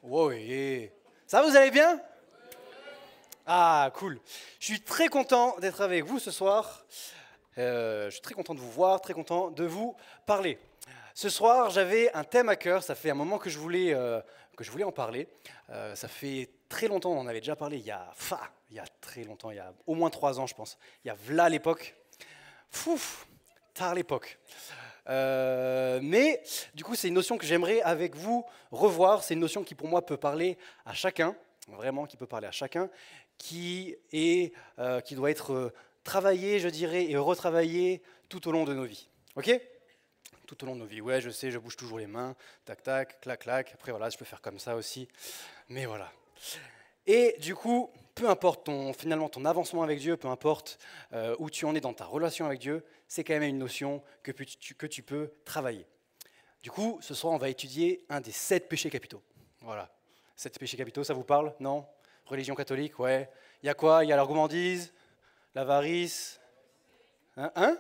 Oui. Ça, vous allez bien? Ah, cool. Je suis très content d'être avec vous ce soir. Je suis très content de vous voir, très content de vous parler. Ce soir, j'avais un thème à cœur. Ça fait un moment que je voulais en parler. Ça fait très longtemps, on en avait déjà parlé il y a très longtemps, il y a au moins 3 ans, je pense. Il y a v'là l'époque. Fouf, tard l'époque. Mais du coup, c'est une notion que j'aimerais avec vous revoir. C'est une notion qui, pour moi, peut parler à chacun, vraiment, qui peut parler à chacun, qui doit être travaillée, je dirais, et retravaillée tout au long de nos vies. Ok? Tout au long de nos vies. Ouais, je sais, je bouge toujours les mains, tac, tac, clac, clac. Après, voilà, je peux faire comme ça aussi. Mais voilà. Et du coup, peu importe finalement ton avancement avec Dieu, peu importe où tu en es dans ta relation avec Dieu, c'est quand même une notion que tu peux travailler. Du coup, ce soir, on va étudier un des 7 péchés capitaux. Voilà. 7 péchés capitaux, ça vous parle? Non? Religion catholique, ouais. Il y a quoi? Il y a la gourmandise, l'avarice. Hein?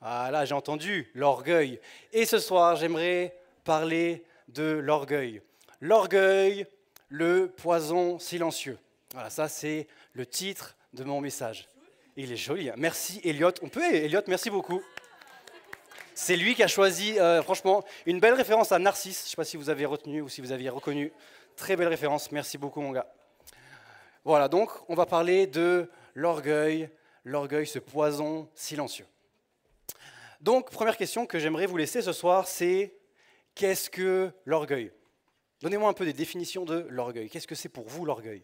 Ah là, j'ai entendu, l'orgueil. Et ce soir, j'aimerais parler de l'orgueil. L'orgueil, le poison silencieux. Voilà, ça c'est le titre de mon message. Il est joli. Merci Elliot. Elliot, merci beaucoup. C'est lui qui a choisi, franchement, une belle référence à Narcisse. Je ne sais pas si vous avez retenu ou si vous aviez reconnu. Très belle référence. Merci beaucoup, mon gars. Voilà, donc on va parler de l'orgueil, ce poison silencieux. Donc, première question que j'aimerais vous laisser ce soir, c'est qu'est-ce que l'orgueil? Donnez-moi un peu des définitions de l'orgueil. Qu'est-ce que c'est pour vous l'orgueil?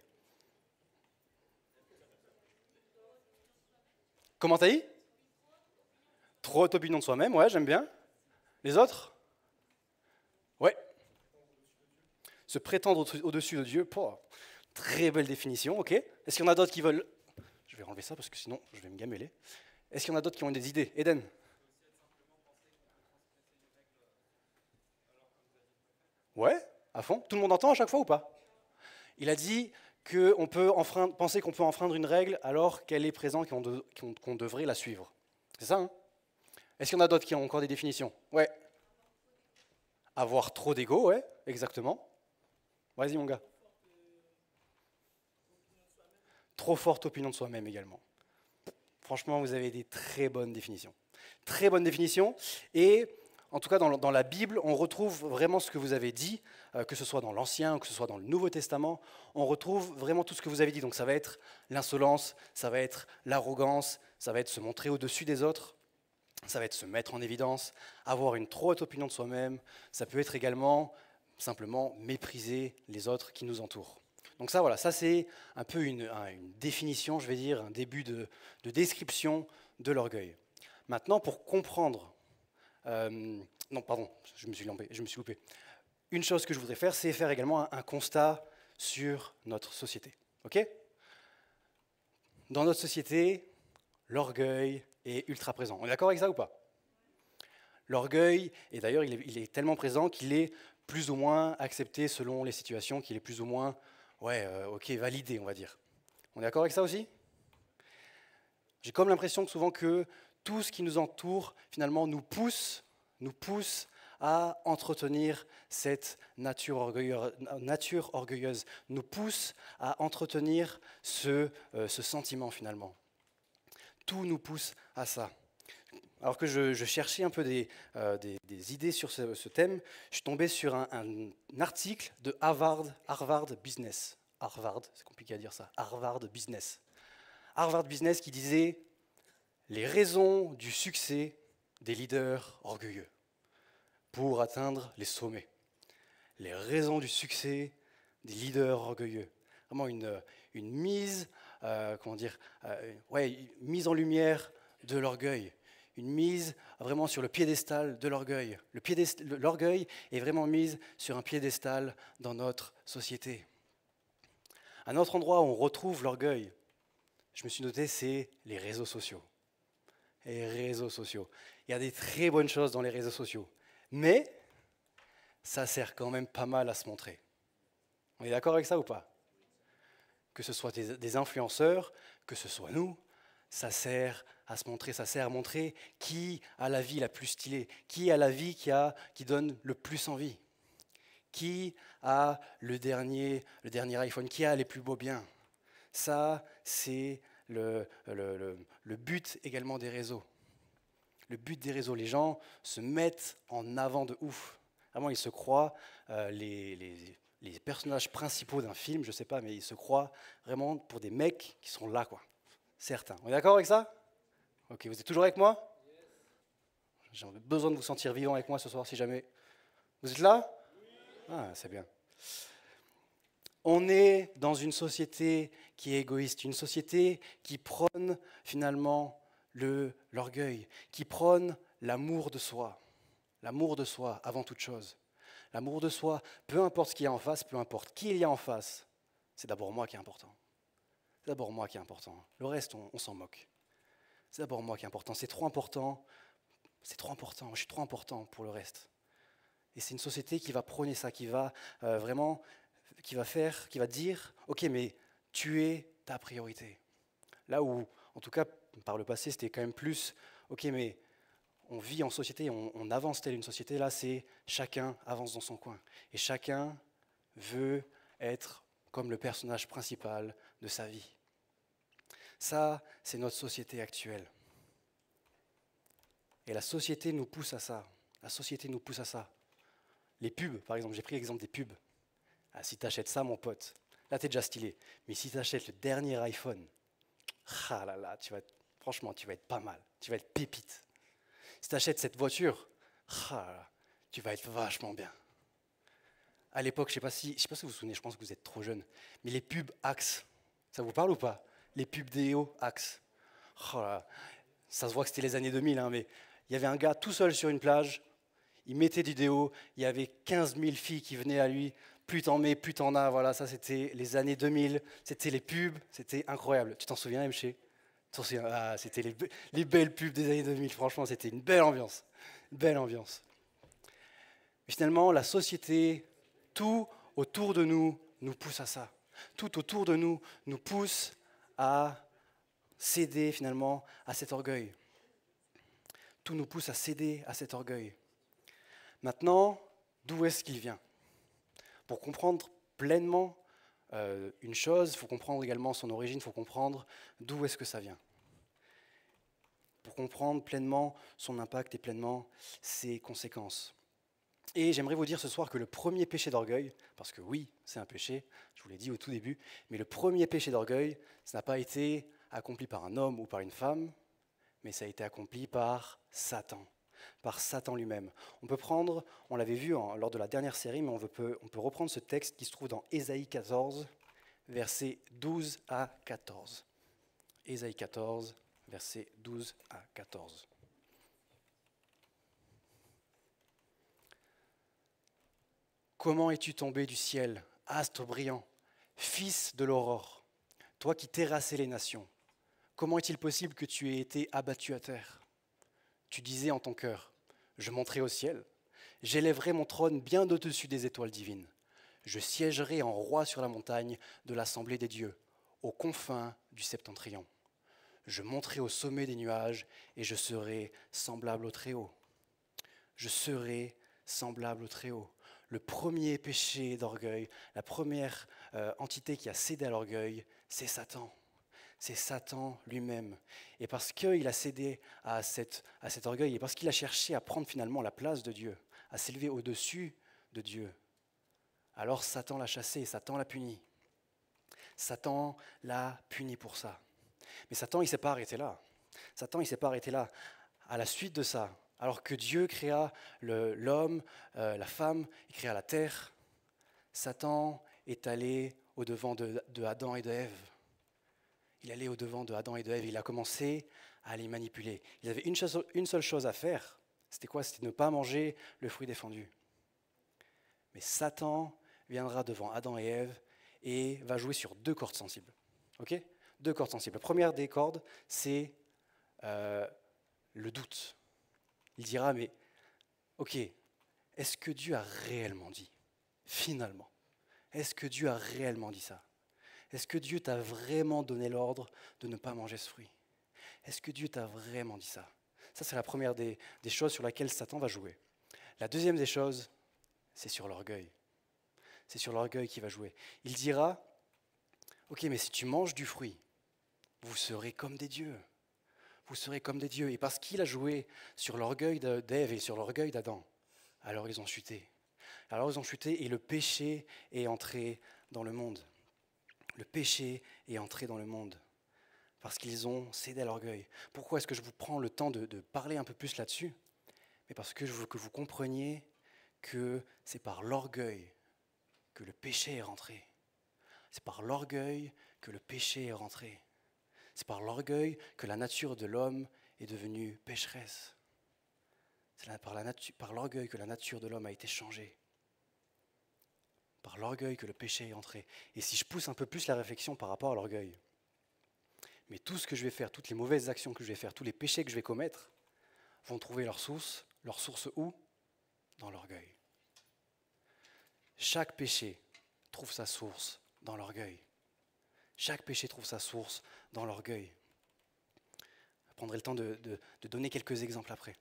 Comment t'as dit? Trop haute opinion de soi-même, ouais, j'aime bien. Les autres? Ouais. Se prétendre au-dessus de Dieu, très belle définition, ok. Est-ce qu'il y en a d'autres qui veulent... Je vais enlever ça parce que sinon je vais me gameler. Est-ce qu'il y en a d'autres qui ont des idées? Eden? Ouais, à fond. Tout le monde entend à chaque fois ou pas? Il a dit qu'on peut penser qu'on peut enfreindre une règle alors qu'elle est présente et qu'on devrait la suivre. C'est ça, hein? Est-ce qu'il y en a d'autres qui ont encore des définitions? Ouais. Avoir trop d'ego, ouais, exactement. Vas-y, mon gars. Trop forte opinion de soi-même également. Franchement, vous avez des très bonnes définitions. Très bonnes définitions. Et en tout cas, dans la Bible, on retrouve vraiment ce que vous avez dit, que ce soit dans l'Ancien ou que ce soit dans le Nouveau Testament. On retrouve vraiment tout ce que vous avez dit. Donc ça va être l'insolence, ça va être l'arrogance, ça va être se montrer au-dessus des autres, ça va être se mettre en évidence, avoir une trop haute opinion de soi-même. Ça peut être également simplement mépriser les autres qui nous entourent. Donc ça, voilà, ça c'est un peu une définition, je vais dire, un début de description de l'orgueil. Maintenant, pour comprendre... non, pardon, je me suis loupé. Une chose que je voudrais faire, c'est faire également un constat sur notre société. Ok? Dans notre société, l'orgueil est ultra présent. On est d'accord avec ça ou pas? L'orgueil, et d'ailleurs il est tellement présent qu'il est plus ou moins accepté selon les situations, qu'il est plus ou moins validé, on va dire. On est d'accord avec ça aussi? J'ai comme l'impression que souvent que tout ce qui nous entoure, finalement, nous pousse à entretenir cette nature orgueilleuse, nous pousse à entretenir ce sentiment, finalement. Tout nous pousse à ça. Alors que je cherchais un peu des idées sur ce thème, je suis tombé sur un article de Harvard Business. Harvard, c'est compliqué à dire ça. Harvard Business. Harvard Business qui disait les raisons du succès des leaders orgueilleux pour atteindre les sommets. Les raisons du succès des leaders orgueilleux. Vraiment une mise, mise en lumière de l'orgueil. Une mise vraiment sur le piédestal de l'orgueil. L'orgueil est vraiment mise sur un piédestal dans notre société. Un autre endroit où on retrouve l'orgueil, je me suis noté, c'est les réseaux sociaux. Les réseaux sociaux. Il y a des très bonnes choses dans les réseaux sociaux, mais ça sert quand même pas mal à se montrer. On est d'accord avec ça ou pas? Que ce soit des influenceurs, que ce soit nous, ça sert à se montrer, ça sert à montrer qui a la vie la plus stylée, qui a la vie qui donne le plus envie, Qui a le dernier iPhone? Qui a les plus beaux biens? Ça, c'est le but également des réseaux. Le but des réseaux, les gens se mettent en avant de ouf. Vraiment, ils se croient les personnages principaux d'un film, je ne sais pas, mais ils se croient vraiment pour des mecs qui sont là, quoi. Certains. On est d'accord avec ça? Ok, vous êtes toujours avec moi? J'ai besoin de vous sentir vivant avec moi ce soir, si jamais. Vous êtes là? Ah, c'est bien. On est dans une société qui est égoïste, une société qui prône finalement l'orgueil, qui prône l'amour de soi avant toute chose. L'amour de soi, peu importe ce qu'il y a en face, peu importe qui il y a en face, c'est d'abord moi qui est important. C'est d'abord moi qui est important. Le reste, on s'en moque. C'est d'abord moi qui est important. C'est trop important. C'est trop important. Je suis trop important pour le reste. Et c'est une société qui va prôner ça, qui va vraiment, qui va dire, ok, mais tu es ta priorité. Là où, en tout cas, par le passé, c'était quand même plus, ok, mais on vit en société, on avance telle une société, là c'est chacun avance dans son coin. Et chacun veut être comme le personnage principal de sa vie. Ça, c'est notre société actuelle. Et la société nous pousse à ça. La société nous pousse à ça. Les pubs, par exemple, j'ai pris l'exemple des pubs. Ah, si tu achètes ça, mon pote, là t'es déjà stylé. Mais si tu achètes le dernier iPhone, ah là là, franchement, tu vas être pas mal. Tu vas être pépite. Si tu achètes cette voiture, tu vas être vachement bien. À l'époque, je ne sais pas si vous vous souvenez, je pense que vous êtes trop jeune, mais les pubs Axe, ça vous parle ou pas? Les pubs Déo Axe. Ça se voit que c'était les années 2000, mais il y avait un gars tout seul sur une plage, il mettait du déo, il y avait 15 000 filles qui venaient à lui, plus t'en mets, plus t'en as, voilà, ça c'était les années 2000, c'était les pubs, c'était incroyable. Tu t'en souviens, MG? C'était les belles pubs des années 2000, franchement, c'était une belle ambiance. Belle ambiance. Mais finalement, la société, tout autour de nous pousse à ça. Tout autour de nous pousse à céder finalement à cet orgueil. Tout nous pousse à céder à cet orgueil. Maintenant, d'où est-ce qu'il vient? Pour comprendre pleinement une chose, il faut comprendre également son origine, il faut comprendre d'où est-ce que ça vient. Pour comprendre pleinement son impact et pleinement ses conséquences. Et j'aimerais vous dire ce soir que le premier péché d'orgueil, parce que oui, c'est un péché, je vous l'ai dit au tout début, mais le premier péché d'orgueil, ça n'a pas été accompli par un homme ou par une femme, mais ça a été accompli par Satan lui-même. On peut prendre, on l'avait vu lors de la dernière série, mais on peut reprendre ce texte qui se trouve dans Ésaïe 14, versets 12 à 14. Ésaïe 14, versets 12 à 14. Comment es-tu tombé du ciel, astre brillant, fils de l'aurore, toi qui terrassais les nations? Comment est-il possible que tu aies été abattu à terre? Tu disais en ton cœur, je monterai au ciel, j'élèverai mon trône bien au-dessus des étoiles divines. Je siégerai en roi sur la montagne de l'assemblée des dieux, aux confins du septentrion. Je monterai au sommet des nuages et je serai semblable au Très-Haut. Je serai semblable au Très-Haut. Le premier péché d'orgueil, la première entité qui a cédé à l'orgueil, c'est Satan. C'est Satan lui-même. Et parce qu'il a cédé à cet orgueil, et parce qu'il a cherché à prendre finalement la place de Dieu, à s'élever au-dessus de Dieu, alors Satan l'a chassé, Satan l'a puni. Satan l'a puni pour ça. Mais Satan, il ne s'est pas arrêté là. Satan, il ne s'est pas arrêté là. À la suite de ça, alors que Dieu créa l'homme, la femme, il créa la terre, Satan est allé au-devant de Adam et de Ève. Il allait au-devant de Adam et de Ève, il a commencé à les manipuler. Il avait une seule chose à faire, c'était quoi? C'était de ne pas manger le fruit défendu. Mais Satan viendra devant Adam et Ève et va jouer sur deux cordes sensibles. Ok? Deux cordes sensibles. La première des cordes, c'est le doute. Il dira, mais ok, est-ce que Dieu a réellement dit? Finalement, est-ce que Dieu a réellement dit ça? Est-ce que Dieu t'a vraiment donné l'ordre de ne pas manger ce fruit? Est-ce que Dieu t'a vraiment dit ça? Ça, c'est la première des choses sur laquelle Satan va jouer. La deuxième des choses, c'est sur l'orgueil. C'est sur l'orgueil qu'il va jouer. Il dira, ok, mais si tu manges du fruit, vous serez comme des dieux. Vous serez comme des dieux. Et parce qu'il a joué sur l'orgueil d'Ève et sur l'orgueil d'Adam, alors ils ont chuté. Alors ils ont chuté et le péché est entré dans le monde. Le péché est entré dans le monde parce qu'ils ont cédé à l'orgueil. Pourquoi est-ce que je vous prends le temps de parler un peu plus là-dessus? Mais parce que je veux que vous compreniez que c'est par l'orgueil que le péché est rentré. C'est par l'orgueil que le péché est rentré. C'est par l'orgueil que la nature de l'homme est devenue pécheresse. C'est par l'orgueil que la nature de l'homme a été changée. Par l'orgueil que le péché est entré. Et si je pousse un peu plus la réflexion par rapport à l'orgueil, mais tout ce que je vais faire, toutes les mauvaises actions que je vais faire, tous les péchés que je vais commettre, vont trouver leur source où? Dans l'orgueil. Chaque péché trouve sa source dans l'orgueil. Chaque péché trouve sa source dans l'orgueil. Je prendrai le temps de donner quelques exemples après.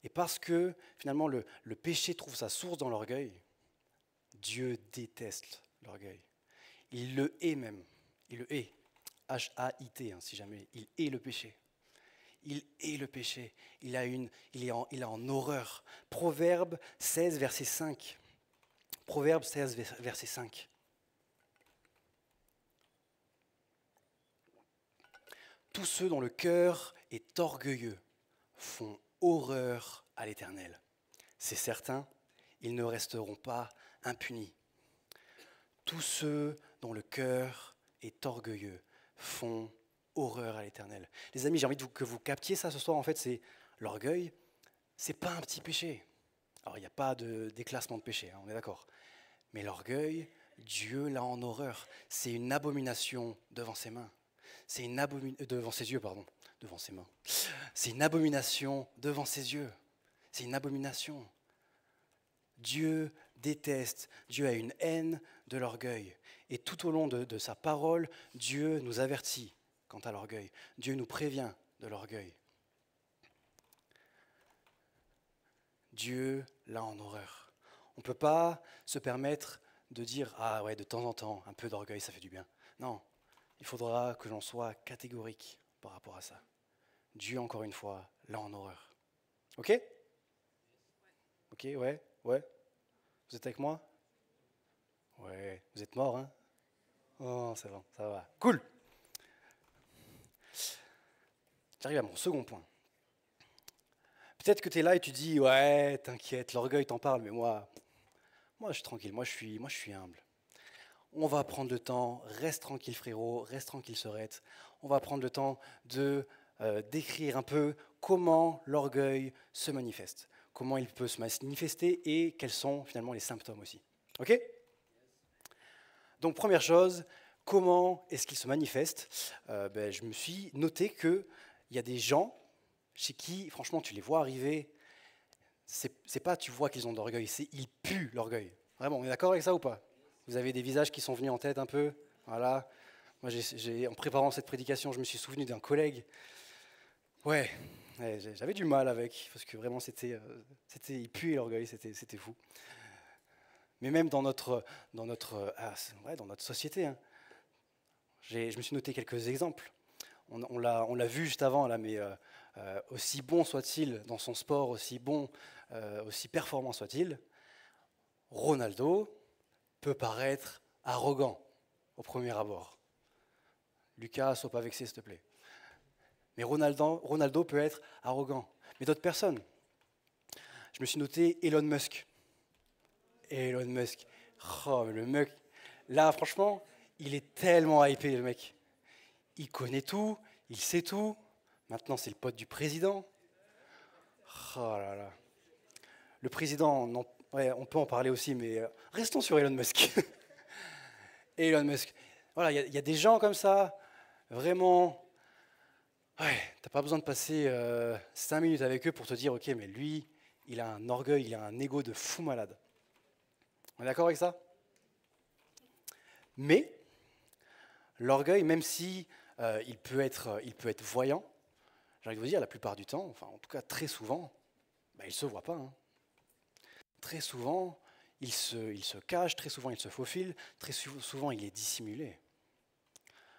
Et parce que finalement le péché trouve sa source dans l'orgueil, Dieu déteste l'orgueil. Il le hait même. Il le hait. H-A-I-T, si jamais. Il hait le péché. Il hait le péché. Il est en horreur. Proverbe 16, verset 5. Proverbe 16, verset 5. Tous ceux dont le cœur est orgueilleux font horreur à l'Éternel. C'est certain, ils ne resteront pas impunis. Tous ceux dont le cœur est orgueilleux font horreur à l'Éternel. Les amis, j'ai envie que vous captiez ça ce soir. En fait, c'est l'orgueil, c'est pas un petit péché. Alors, il n'y a pas de déclassement de péché, on est d'accord. Mais l'orgueil, Dieu l'a en horreur. C'est une abomination devant ses mains. C'est une devant ses yeux, pardon. Devant ses mains. C'est une abomination devant ses yeux. C'est une abomination. Dieu déteste, Dieu a une haine de l'orgueil. Et tout au long de sa parole, Dieu nous avertit quant à l'orgueil. Dieu nous prévient de l'orgueil. Dieu l'a en horreur. On ne peut pas se permettre de dire « Ah ouais, de temps en temps, un peu d'orgueil, ça fait du bien ». Non, il faudra que l'on soit catégorique par rapport à ça. Dieu, encore une fois, l'a en horreur. Ok? Ok, ouais. Vous êtes avec moi? Ouais, vous êtes morts, hein? Oh, c'est bon, ça va. Cool! J'arrive à mon second point. Peut-être que tu es là et tu dis, ouais, t'inquiète, l'orgueil t'en parle, mais moi je suis tranquille, moi je suis humble. On va prendre le temps, reste tranquille frérot, reste tranquille sœurette. On va prendre le temps de décrire un peu comment l'orgueil se manifeste, comment il peut se manifester et quels sont finalement les symptômes aussi. Ok? Donc première chose, comment est-ce qu'il se manifeste? Je me suis noté qu'il y a des gens chez qui, franchement, tu les vois arriver, c'est pas tu vois qu'ils ont de l'orgueil, c'est ils puent l'orgueil. Vraiment, on est d'accord avec ça ou pas? Vous avez des visages qui sont venus en tête un peu? Voilà. Moi, en préparant cette prédication, je me suis souvenu d'un collègue. Ouais, j'avais du mal avec, parce que vraiment, il puait l'orgueil, c'était fou. Mais même dans notre société, hein, je me suis noté quelques exemples. On l'a vu juste avant, là, mais aussi bon soit-il dans son sport, aussi bon, aussi performant soit-il, Ronaldo peut paraître arrogant au premier abord. Lucas, sois pas vexé, s'il te plaît. Mais Ronaldo peut être arrogant. Mais d'autres personnes. Je me suis noté Elon Musk. Elon Musk. Oh, le mec. Là, franchement, il est tellement hypé, le mec. Il connaît tout, il sait tout. Maintenant, c'est le pote du président. Oh là là. Le président, on peut en parler aussi, mais restons sur Elon Musk. Elon Musk. Voilà, il y a des gens comme ça, vraiment. Ouais, t'as pas besoin de passer 5 minutes avec eux pour te dire, ok, mais lui, il a un orgueil, il a un ego de fou malade. On est d'accord avec ça? Mais l'orgueil, même si il peut être voyant, j'ai envie de vous dire, la plupart du temps, enfin en tout cas très souvent, il ne se voit pas. Hein. Très souvent, il se cache, très souvent il se faufile, très souvent il est dissimulé.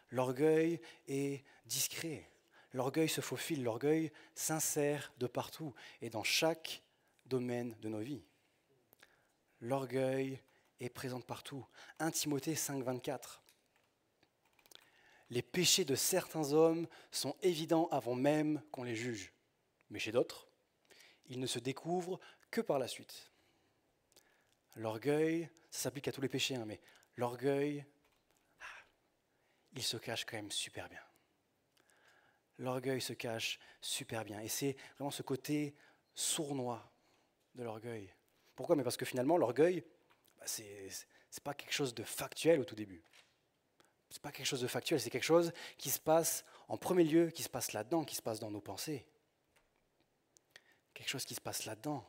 L'orgueil est discret. L'orgueil se faufile, l'orgueil s'insère de partout et dans chaque domaine de nos vies. L'orgueil est présent partout. 1 Timothée 5, 24. Les péchés de certains hommes sont évidents avant même qu'on les juge. Mais chez d'autres, ils ne se découvrent que par la suite. L'orgueil, ça s'applique à tous les péchés, mais l'orgueil, il se cache quand même super bien. L'orgueil se cache super bien. Et c'est vraiment ce côté sournois de l'orgueil. Pourquoi ? Mais parce que finalement, l'orgueil, c'est pas quelque chose de factuel au tout début. C'est pas quelque chose de factuel, c'est quelque chose qui se passe en premier lieu, qui se passe là-dedans, qui se passe dans nos pensées. Quelque chose qui se passe là-dedans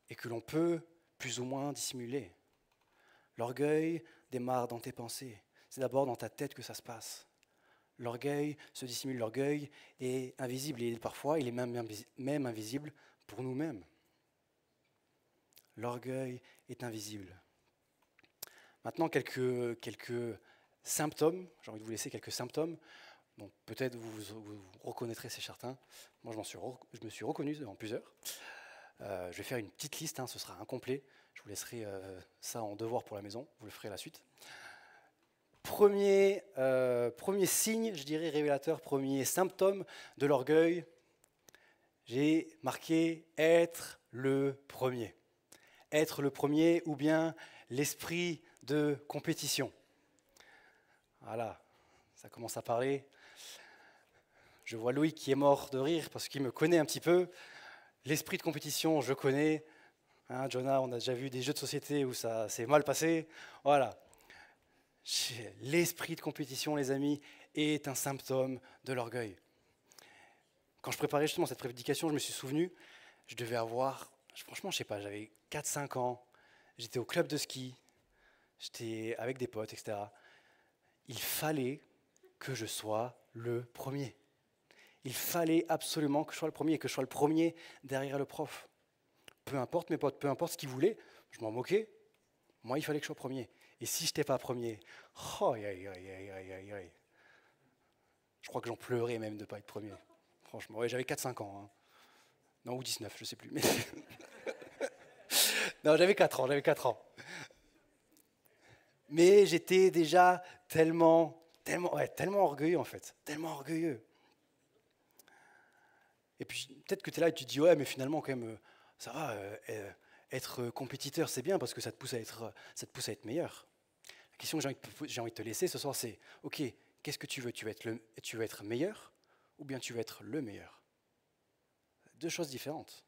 et que l'on peut plus ou moins dissimuler. L'orgueil démarre dans tes pensées. C'est d'abord dans ta tête que ça se passe. L'orgueil se dissimule, l'orgueil est invisible et parfois il est même invisible pour nous-mêmes. L'orgueil est invisible. Maintenant, quelques symptômes, j'ai envie de vous laisser quelques symptômes, donc peut-être vous reconnaîtrez, c'est certain. Moi, je me suis reconnu dans plusieurs. Je vais faire une petite liste, ce sera incomplet. Je vous laisserai ça en devoir pour la maison, vous le ferez à la suite. Premier signe, je dirais révélateur, premier symptôme de l'orgueil, j'ai marqué être le premier. Être le premier ou bien l'esprit de compétition. Voilà, ça commence à parler. Je vois Loïc qui est mort de rire parce qu'il me connaît un petit peu. L'esprit de compétition, je connais. Jonah, on a déjà vu des jeux de société où ça s'est mal passé. Voilà. L'esprit de compétition, les amis, est un symptôme de l'orgueil. Quand je préparais justement cette prédication, je me suis souvenu, je devais avoir, franchement, je sais pas, j'avais 4-5 ans, j'étais au club de ski, j'étais avec des potes, etc. Il fallait que je sois le premier. Il fallait absolument que je sois le premier et que je sois le premier derrière le prof. Peu importe mes potes, peu importe ce qu'ils voulaient, je m'en moquais. Moi, il fallait que je sois premier. Et si je n'étais pas premier, je crois que j'en pleurais même de ne pas être premier. Franchement, ouais, j'avais 4-5 ans. Non, ou 19, je ne sais plus. Mais non, j'avais 4 ans. Mais j'étais déjà tellement orgueilleux en fait. Tellement orgueilleux. Et puis peut-être que tu es là et tu te dis, ouais, mais finalement, quand même, ça va, être compétiteur, c'est bien parce que ça te pousse à être meilleur. La question que j'ai envie de te laisser ce soir, c'est, ok, qu'est-ce que tu veux ? Tu veux être meilleur ou bien tu veux être le meilleur ? Deux choses différentes.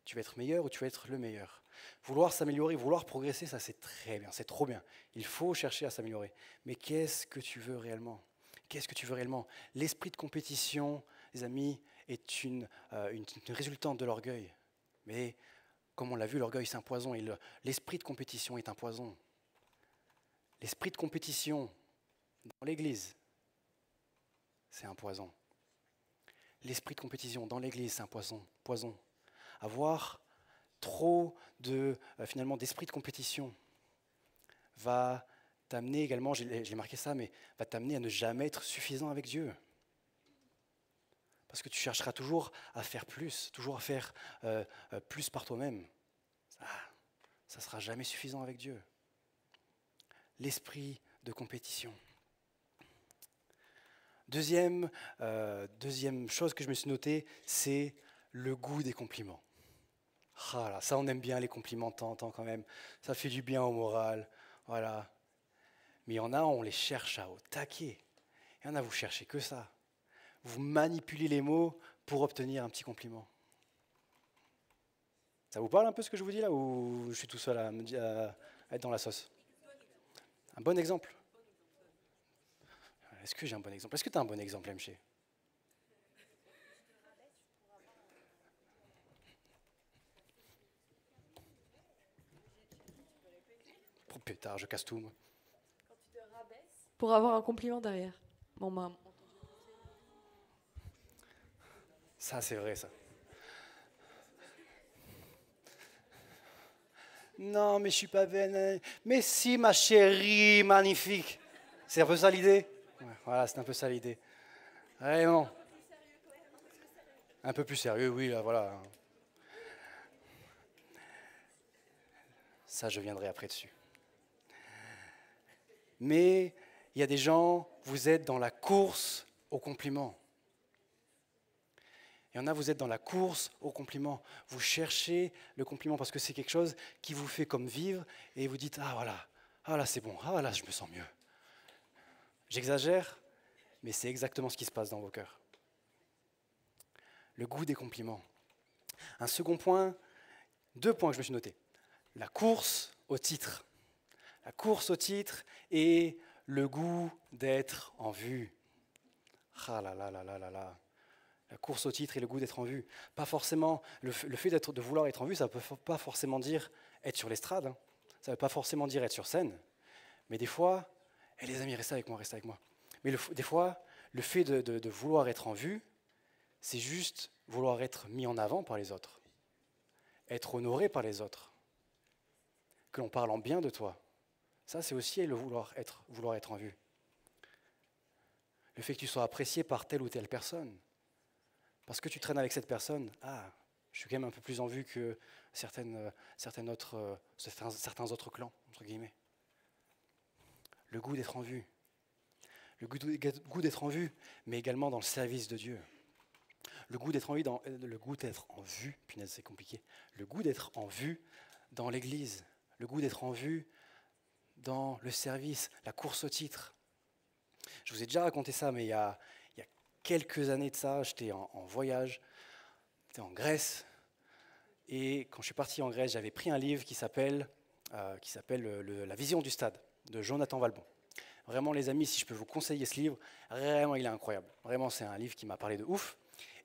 Tu veux être meilleur ou tu veux être le meilleur ? Vouloir s'améliorer, vouloir progresser, ça c'est très bien, c'est trop bien. Il faut chercher à s'améliorer. Mais qu'est-ce que tu veux réellement ? Qu'est-ce que tu veux réellement ? L'esprit de compétition, les amis, est une résultante de l'orgueil. Mais comme on l'a vu, l'orgueil c'est un poison et l'esprit de compétition est un poison. L'esprit de compétition dans l'Église, c'est un poison. L'esprit de compétition dans l'Église, c'est un poison. Avoir trop finalement d'esprit de compétition va t'amener également, j'ai marqué ça, mais va t'amener à ne jamais être suffisant avec Dieu. Parce que tu chercheras toujours à faire plus, toujours à faire plus par toi-même. Ça ne sera jamais suffisant avec Dieu. L'esprit de compétition. Deuxième chose que je me suis notée, c'est le goût des compliments. Ah là, ça on aime bien les compliments de temps en temps quand même. Ça fait du bien au moral. Voilà. Mais il y en a, on les cherche au taquet. Il y en a, vous cherchez que ça. Vous manipulez les mots pour obtenir un petit compliment. Ça vous parle un peu ce que je vous dis là ou je suis tout seul à être dans la sauce ? Un bon exemple ? Est-ce que j'ai un bon exemple ? Est-ce que tu as un bon exemple, MG ? Oh, pétard, je casse tout, moi. Quand tu te rabaisses pour avoir un compliment derrière. Bon, maman. Ça, c'est vrai, ça. Non, mais je suis pas belle. Mais si, ma chérie, magnifique. C'est un peu ça l'idée? Ouais, voilà, c'est un peu ça l'idée. Ouais, non. Un peu plus sérieux, oui, là, voilà. Ça, je viendrai après dessus. Mais il y a des gens, vous êtes dans la course au compliment. Il y en a, vous êtes dans la course au compliment. Vous cherchez le compliment parce que c'est quelque chose qui vous fait comme vivre et vous dites, ah là c'est bon, ah là je me sens mieux. J'exagère, mais c'est exactement ce qui se passe dans vos cœurs. Le goût des compliments. Un second point, 2 points que je me suis noté. La course au titre. La course au titre et le goût d'être en vue. Ah là là là là là là. La course au titre et le goût d'être en vue. Pas forcément, le fait de vouloir être en vue, ça ne peut pas forcément dire être sur l'estrade. Hein. Ça ne veut pas forcément dire être sur scène. Mais des fois, les amis, restez avec moi, restez avec moi. Mais des fois, le fait de vouloir être en vue, c'est juste vouloir être mis en avant par les autres. Être honoré par les autres. Que l'on parle en bien de toi. Ça, c'est aussi le vouloir être en vue. Le fait que tu sois apprécié par telle ou telle personne. Parce que tu traînes avec cette personne, je suis quand même un peu plus en vue que certains autres clans, entre guillemets. Le goût d'être en vue. Le goût d'être en vue, mais également dans le service de Dieu. Le goût d'être en vue, punaise, c'est compliqué. Le goût d'être en vue dans l'église. Le goût d'être en vue dans le service, la course au titre. Je vous ai déjà raconté ça, mais il y a quelques années de ça, j'étais en voyage, j'étais en Grèce, et quand je suis parti en Grèce, j'avais pris un livre qui s'appelle La vision du stade, de Jonathan Valbon. Vraiment, les amis, si je peux vous conseiller ce livre, vraiment, il est incroyable. Vraiment, c'est un livre qui m'a parlé de ouf.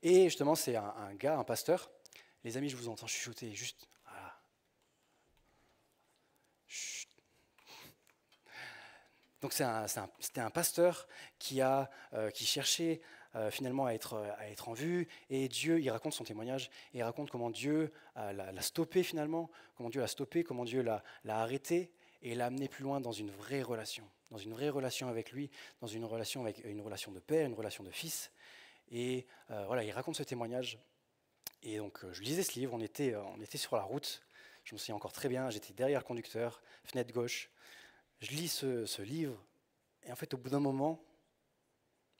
Et justement, c'est un gars, un pasteur. Les amis, je vous entends chuchoter, juste... Voilà. Chut. Donc c'était un pasteur qui cherchait finalement à être en vue, et Dieu, il raconte son témoignage, et il raconte comment Dieu l'a stoppé finalement, comment Dieu l'a arrêté, et l'a amené plus loin dans une vraie relation avec lui, dans une relation de père, une relation de fils, et voilà, il raconte ce témoignage, et donc je lisais ce livre, on était sur la route, je me souviens encore très bien, j'étais derrière le conducteur, fenêtre gauche, je lis ce livre, et en fait, au bout d'un moment,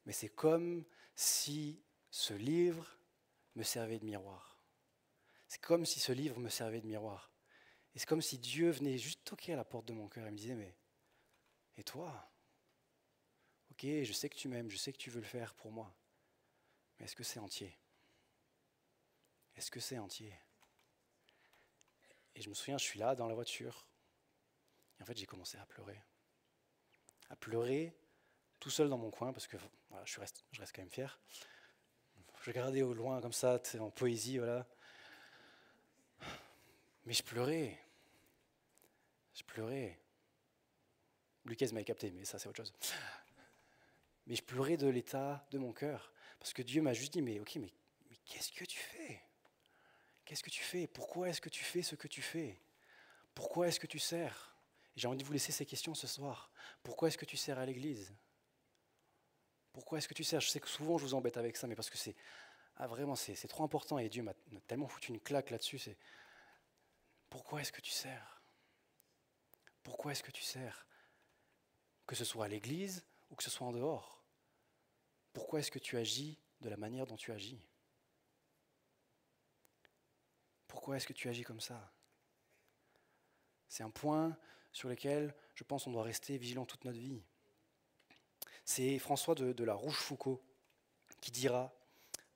mais c'est comme si ce livre me servait de miroir. C'est comme si ce livre me servait de miroir. Et c'est comme si Dieu venait juste toquer à la porte de mon cœur et me disait, mais, et toi? Ok, je sais que tu m'aimes, je sais que tu veux le faire pour moi, mais est-ce que c'est entier? Est-ce que c'est entier? Et je me souviens, je suis là dans la voiture, et en fait, j'ai commencé à pleurer. À pleurer tout seul dans mon coin, parce que voilà, je reste quand même fier. Je regardais au loin comme ça, en poésie, voilà. Mais je pleurais. Lucas m'avait capté, mais ça c'est autre chose. Mais je pleurais de l'état de mon cœur, parce que Dieu m'a juste dit, mais qu'est-ce que tu fais? Qu'est-ce que tu fais? Pourquoi est-ce que tu fais ce que tu fais? Pourquoi est-ce que tu sers? Et j'ai envie de vous laisser ces questions ce soir. Pourquoi est-ce que tu sers à l'église? Pourquoi est-ce que tu sers? Je sais que souvent je vous embête avec ça, mais parce que c'est trop important, et Dieu m'a tellement foutu une claque là-dessus. C'est pourquoi est-ce que tu sers? Pourquoi est-ce que tu sers? Que ce soit à l'église ou que ce soit en dehors. Pourquoi est-ce que tu agis de la manière dont tu agis? Pourquoi est-ce que tu agis comme ça? C'est un point sur lequel je pense qu'on doit rester vigilant toute notre vie. C'est François de la Rochefoucauld qui dira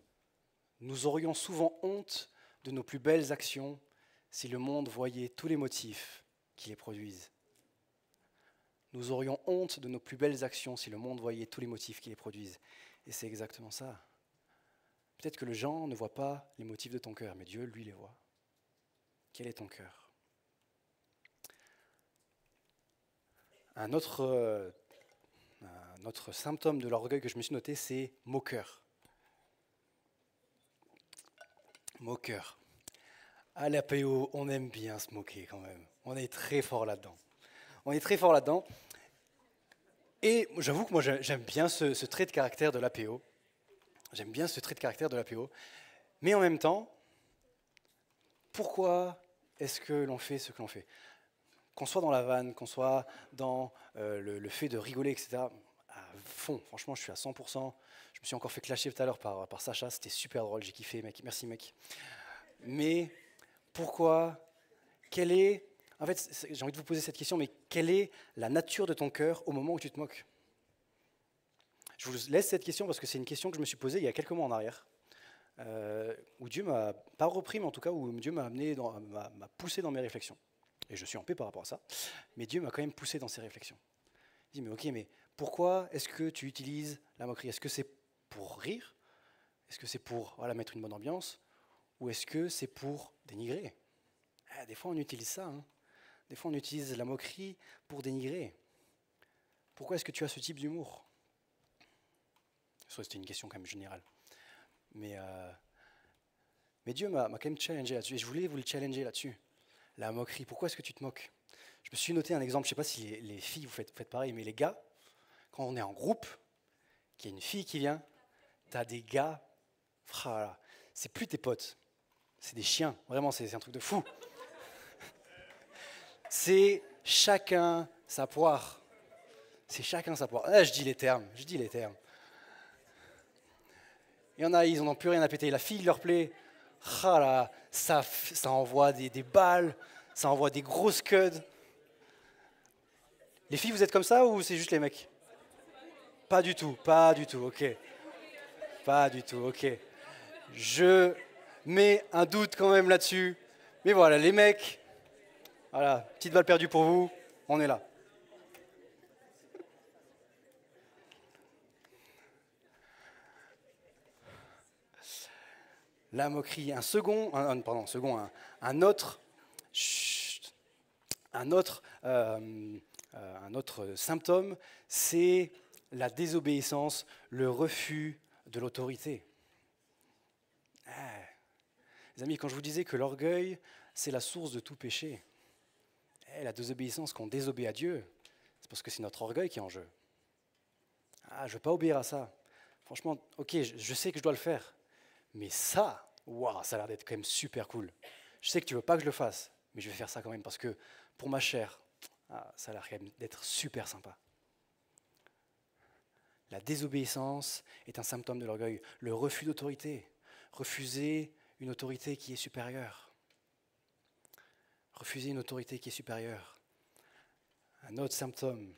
« Nous aurions souvent honte de nos plus belles actions si le monde voyait tous les motifs qui les produisent. » Nous aurions honte de nos plus belles actions si le monde voyait tous les motifs qui les produisent. Et c'est exactement ça. Peut-être que les gens ne voient pas les motifs de ton cœur, mais Dieu, lui, les voit. Quel est ton cœur? Un autre symptôme de l'orgueil que je me suis noté, c'est moqueur. Moqueur. À l'APO, on aime bien se moquer quand même. On est très fort là-dedans. On est très fort là-dedans. Et j'avoue que moi, j'aime bien ce trait de caractère de l'APO. J'aime bien ce trait de caractère de l'APO. Mais en même temps, pourquoi est-ce que l'on fait ce que l'on fait? Qu'on soit dans la vanne, qu'on soit dans le fait de rigoler, etc. À fond, franchement, je suis à 100%. Je me suis encore fait clasher tout à l'heure par Sacha, c'était super drôle, j'ai kiffé, mec. Merci, mec. Mais pourquoi? Quelle est... En fait, j'ai envie de vous poser cette question, mais quelle est la nature de ton cœur au moment où tu te moques? Je vous laisse cette question parce que c'est une question que je me suis posée il y a quelques mois en arrière, où Dieu m'a pas repris, mais en tout cas où Dieu m'a amené, m'a poussé dans mes réflexions. Et je suis en paix par rapport à ça, mais Dieu m'a quand même poussé dans ses réflexions. Il dit, mais ok, mais pourquoi est-ce que tu utilises la moquerie? Est-ce que c'est pour rire? Est-ce que c'est pour voilà, mettre une bonne ambiance? Ou est-ce que c'est pour dénigrer? Des fois on utilise ça, hein. Des fois on utilise la moquerie pour dénigrer. Pourquoi est-ce que tu as ce type d'humour? C'était une question quand même générale. Mais Dieu m'a quand même challengé là-dessus, et je voulais vous le challenger là-dessus. La moquerie, pourquoi est-ce que tu te moques? Je me suis noté un exemple, je ne sais pas si les filles vous faites pareil, mais les gars, quand on est en groupe, qu'il y a une fille qui vient, tu as des gars, voilà, c'est plus tes potes, c'est des chiens, vraiment, c'est un truc de fou. C'est chacun sa poire. C'est chacun sa poire. Ah, je dis les termes. Il y en a, ils n'en ont plus rien à péter. La fille leur plaît. Ah là, ça envoie des balles, ça envoie des grosses scuds. Les filles, vous êtes comme ça ou c'est juste les mecs? Pas du tout, ok. Pas du tout, ok. Je mets un doute quand même là-dessus. Mais voilà, les mecs, voilà, petite balle perdue pour vous, on est là. La moquerie, un autre symptôme, c'est la désobéissance, le refus de l'autorité. Les amis, quand je vous disais que l'orgueil, c'est la source de tout péché, la désobéissance, qu'on désobéit à Dieu, c'est parce que c'est notre orgueil qui est en jeu. Je ne veux pas obéir à ça. Franchement, ok, je sais que je dois le faire. Mais ça, waouh, ça a l'air d'être quand même super cool. Je sais que tu ne veux pas que je le fasse, mais je vais faire ça quand même parce que pour ma chair, ça a l'air quand même d'être super sympa. La désobéissance est un symptôme de l'orgueil. Le refus d'autorité, refuser une autorité qui est supérieure. Refuser une autorité qui est supérieure. Un autre symptôme,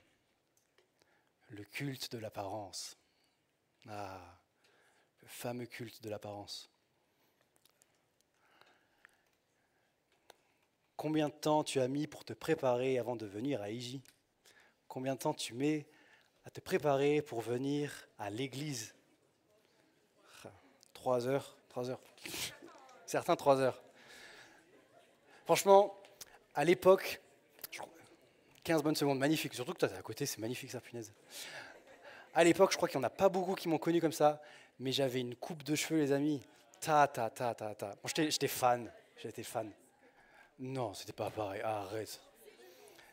le culte de l'apparence. Le fameux culte de l'apparence. Combien de temps tu as mis pour te préparer avant de venir à IJ? Combien de temps tu mets à te préparer pour venir à l'église? 3 heures. Certains 3 heures. Franchement, à l'époque, 15 bonnes secondes, magnifique. Surtout que toi, t'es à côté, c'est magnifique ça, punaise. À l'époque, je crois qu'il n'y en a pas beaucoup qui m'ont connu comme ça, mais j'avais une coupe de cheveux, les amis. Moi, j'étais fan. Non, c'était pas pareil. Arrête.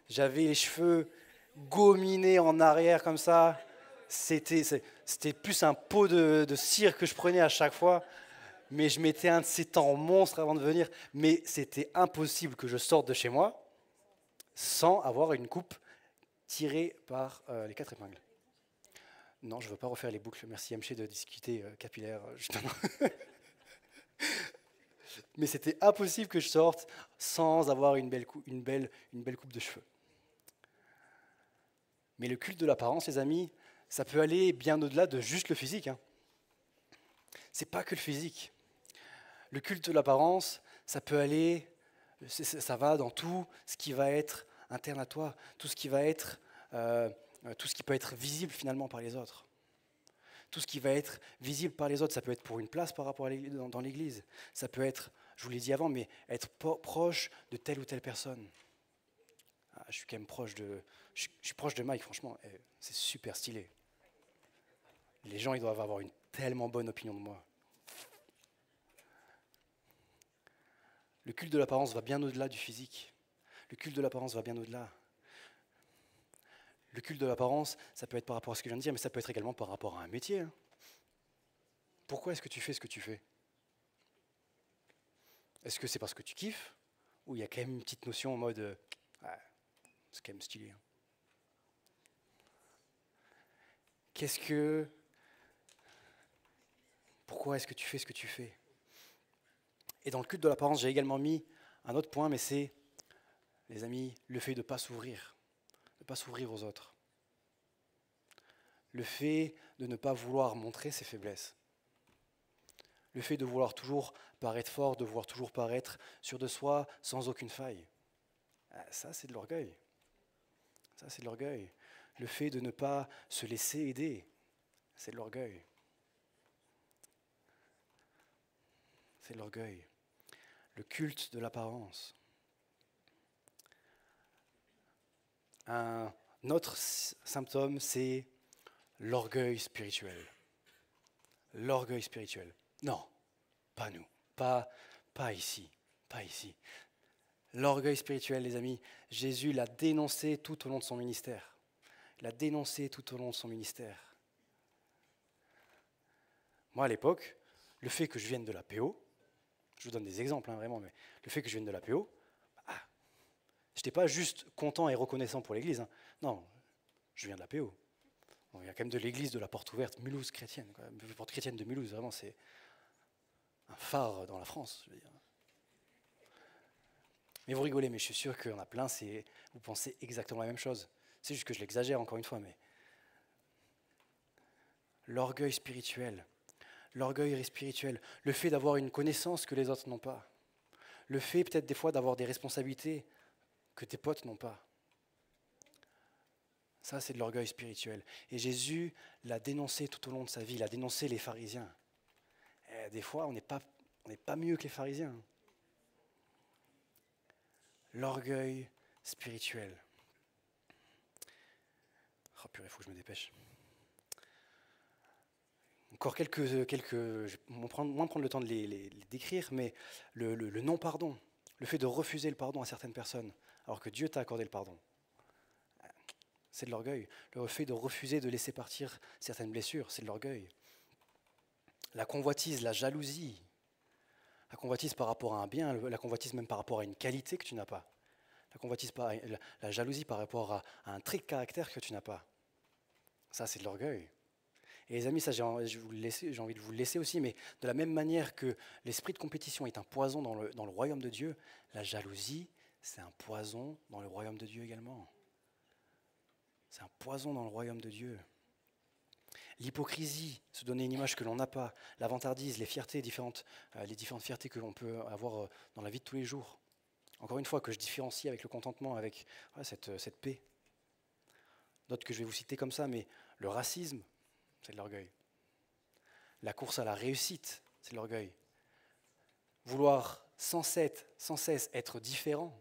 J'avais les cheveux gominés en arrière comme ça. C'était plus un pot de cire que je prenais à chaque fois. Mais je mettais un de ces temps monstres avant de venir. Mais c'était impossible que je sorte de chez moi sans avoir une coupe tirée par les 4 épingles. Non, je ne veux pas refaire les boucles. Merci MG de discuter capillaire, justement. Mais c'était impossible que je sorte sans avoir une belle coupe de cheveux. Mais le culte de l'apparence, les amis, ça peut aller bien au-delà de juste le physique. C'est pas que le physique. Le culte de l'apparence, ça peut aller, ça va dans tout ce qui va être interne à toi, tout ce qui peut être visible finalement par les autres. Tout ce qui va être visible par les autres, ça peut être pour une place par rapport dans l'église. Ça peut être, je vous l'ai dit avant, mais être proche de telle ou telle personne. Je suis quand même proche de Mike, franchement, c'est super stylé. Les gens, ils doivent avoir une tellement bonne opinion de moi. Le culte de l'apparence va bien au-delà du physique. Le culte de l'apparence va bien au-delà. Le culte de l'apparence, ça peut être par rapport à ce que je viens de dire, mais ça peut être également par rapport à un métier. Hein. Pourquoi est-ce que tu fais ce que tu fais? Est-ce que c'est parce que tu kiffes? Ou il y a quand même une petite notion en mode ah, c'est quand même stylé. Hein. Pourquoi est-ce que tu fais ce que tu fais? Et dans le culte de l'apparence, j'ai également mis un autre point, mais c'est, les amis, le fait de ne pas s'ouvrir aux autres. Le fait de ne pas vouloir montrer ses faiblesses. Le fait de vouloir toujours paraître fort, de vouloir toujours paraître sûr de soi, sans aucune faille. Ça, c'est de l'orgueil. Ça, c'est de l'orgueil. Le fait de ne pas se laisser aider, c'est de l'orgueil. C'est de l'orgueil. Le culte de l'apparence. Un autre symptôme, c'est l'orgueil spirituel. L'orgueil spirituel. Non, pas nous. Pas ici. Pas ici. L'orgueil spirituel, les amis, Jésus l'a dénoncé tout au long de son ministère. Il l'a dénoncé tout au long de son ministère. Moi, à l'époque, le fait que je vienne de la PO, je vous donne des exemples, hein, vraiment, mais le fait que je vienne de la PO, je n'étais pas juste content et reconnaissant pour l'Église. Hein. Non, je viens de la PO. Bon, il y a quand même de l'Église de la Porte Ouverte, Mulhouse chrétienne. Quoi. La Porte chrétienne de Mulhouse, vraiment, c'est un phare dans la France, je veux dire. Mais vous rigolez, mais je suis sûr qu'il y en a plein, vous pensez exactement la même chose. C'est juste que je l'exagère encore une fois, mais l'orgueil spirituel, le fait d'avoir une connaissance que les autres n'ont pas, le fait peut-être des fois d'avoir des responsabilités que tes potes n'ont pas. Ça, c'est de l'orgueil spirituel. Et Jésus l'a dénoncé tout au long de sa vie, il a dénoncé les pharisiens. Et des fois, on n'est pas mieux que les pharisiens. L'orgueil spirituel. Oh purée, il faut que je me dépêche. Encore quelques je vais moins prendre le temps de les décrire, mais le non-pardon, le fait de refuser le pardon à certaines personnes, alors que Dieu t'a accordé le pardon. C'est de l'orgueil. Le fait de refuser de laisser partir certaines blessures, c'est de l'orgueil. La convoitise, la jalousie. La convoitise par rapport à un bien, la convoitise même par rapport à une qualité que tu n'as pas. La jalousie par rapport à un trait de caractère que tu n'as pas. Ça, c'est de l'orgueil. Et les amis, ça j'ai envie de vous le laisser aussi, mais de la même manière que l'esprit de compétition est un poison dans le royaume de Dieu, la jalousie, c'est un poison dans le royaume de Dieu également. C'est un poison dans le royaume de Dieu. L'hypocrisie, se donner une image que l'on n'a pas, la vantardise, les différentes fiertés que l'on peut avoir dans la vie de tous les jours. Encore une fois, que je différencie avec le contentement, avec cette paix. D'autres que je vais vous citer comme ça, mais le racisme, c'est de l'orgueil. La course à la réussite, c'est de l'orgueil. Vouloir sans cesse être différent,